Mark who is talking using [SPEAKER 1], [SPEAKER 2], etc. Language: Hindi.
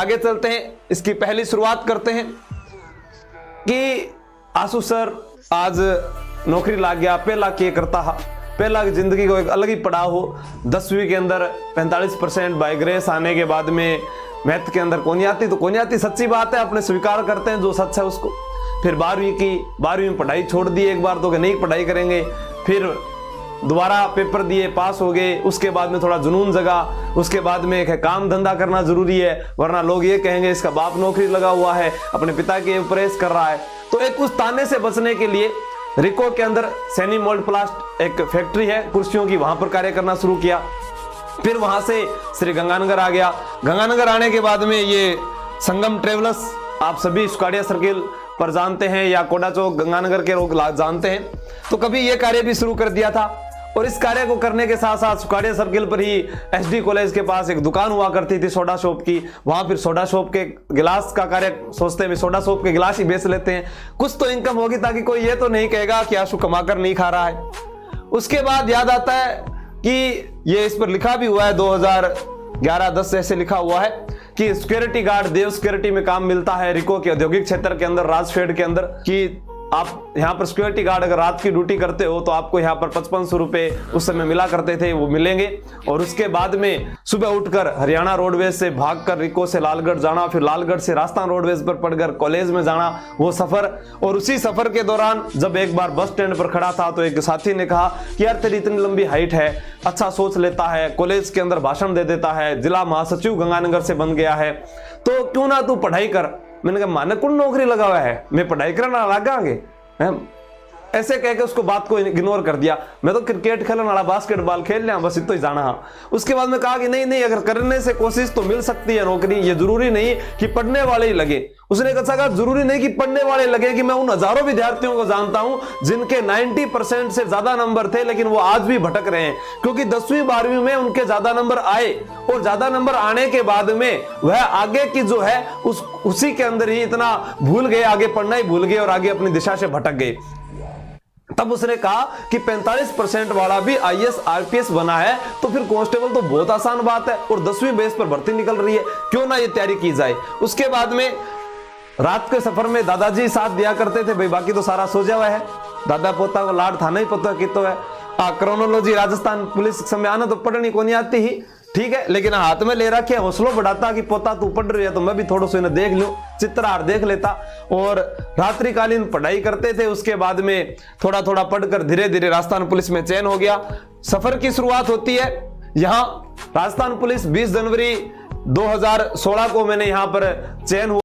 [SPEAKER 1] आगे चलते हैं, इसकी पहली शुरुआत करते हैं कि आशु सर आज नौकरी लग गया। पहला क्या करता है, पहला जिंदगी को एक अलग ही पड़ाव हो। 10वीं के अंदर 45% बाय ग्रेस आने के बाद में मैथ के अंदर कौन आती तो कौन आती, सच्ची बात है, अपने स्वीकार करते हैं जो सच है उसको। फिर 12वीं में पढ़ाई छोड़ दी एक बार तो कि नहीं पढ़ाई करेंगे, फिर दोबारा पेपर दिए, पास हो गए। उसके बाद में थोड़ा जुनून जगा, उसके बाद में एक काम धंधा करना जरूरी है, वरना लोग ये कहेंगे इसका बाप नौकरी लगा हुआ है, अपने पिता के प्रेस कर रहा है। तो एक उस ताने से बचने के लिए रिको के अंदर सैनी मोल्ड प्लास्ट एक फैक्ट्री है कुर्सियों की, वहां पर कार्य करना शुरू किया। फिर वहां से श्री गंगानगर आ गया। गंगानगर आने के बाद में ये संगम ट्रेवल्स आप सभी सुकाड़िया सर्किल पर जानते हैं या कोडा चौक गंगानगर के लोग जानते हैं, तो कभी ये कार्य भी शुरू कर दिया था। और इस कार्य को करने के साथ साथ सुकाड़िया सर्किल पर ही एसडी कॉलेज के पास एक दुकान हुआ करती थी सोडा शॉप की, वहां फिर सोडा शॉप के गिलास का कार्य सोचते हैं सोडा शॉप के गिलास ही बेच लेते हैं, कुछ तो इनकम होगी ताकि कोई ये तो नहीं कहेगा कि आशु कमाकर नहीं खा रहा है। उसके बाद याद आता है कि ये इस पर लिखा भी हुआ है 2011-10 ऐसे लिखा हुआ है कि सिक्योरिटी गार्ड देव सिक्योरिटी में काम मिलता है रिको के औद्योगिक क्षेत्र के अंदर, राजफेड के अंदर, कि आप यहाँ पर सिक्योरिटी गार्ड अगर रात की ड्यूटी करते हो तो आपको यहाँ पर 5500 रुपए उस समय मिला करते थे, वो मिलेंगे। और उसके बाद में सुबह उठकर हरियाणा रोडवेज से भागकर रिको से लालगढ़ जाना, फिर लालगढ़ से राजस्थान रोडवेज पर पढ़कर कॉलेज में जाना, वो सफर। और उसी सफर के दौरान जब एक बार बस स्टैंड पर खड़ा था तो एक साथी ने कहा कि यार तेरी इतनी लंबी हाइट है, अच्छा सोच लेता है, कॉलेज के अंदर भाषण दे देता है, जिला महासचिव गंगानगर से बन गया है, तो क्यों ना तू पढ़ाई कर। मैंने कहा माने कौन नौकरी लगा हुआ है, मैं पढ़ाई करना लगांगे। ऐसे कह के उसको बात को इग्नोर कर दिया। मैं तो क्रिकेट खेलने वाला, बास्केटबॉल खेल लिया, बस इतना ही जाना है। उसके बाद में कहा कि नहीं अगर करने से कोशिश तो मिल सकती है नौकरी, ये जरूरी नहीं कि पढ़ने वाले ही लगे। उसने कहा जरूरी नहीं कि पढ़ने वाले लगे, कि मैं उन हजारों विद्यार्थियों को जानता हूं जिनके 90% से ज्यादा नंबर थे लेकिन वो आज भी भटक रहे हैं, क्योंकि 10वीं 12वीं में उनके ज्यादा नंबर आए और ज्यादा नंबर आने के बाद में वह आगे की जो है उसी के अंदर ही इतना भूल गए, आगे पढ़ना ही भूल गए और आगे अपनी दिशा से भटक गए। तब उसने कहा कि 45% वाला भी आईएएस आरपीएस बना है तो फिर कांस्टेबल तो बहुत आसान बात है, और 10वीं बेस पर भर्ती निकल रही है, क्यों ना ये तैयारी की जाए। उसके बाद में रात के सफर में दादाजी साथ दिया करते थे, भाई बाकी तो सारा सो हुआ है, दादा पोता को लाड था नहीं पता कि तो है। क्रोनोलॉजी राजस्थान पुलिस समय आना तो पढ़नी को नहीं आती ही, ठीक है, लेकिन हाथ में ले रखे हौसलों बढ़ाता कि पोता तू पढ़ रही है तो मैं भी थोड़ा सा इन्हें देख लूं, चित्रहार देख लेता। और रात्रिकालीन पढ़ाई करते थे। उसके बाद में थोड़ा थोड़ा पढ़कर धीरे धीरे राजस्थान पुलिस में चयन हो गया। सफर की शुरुआत होती है यहाँ राजस्थान पुलिस 20 जनवरी 2016 को मैंने यहाँ पर चयन हुआ।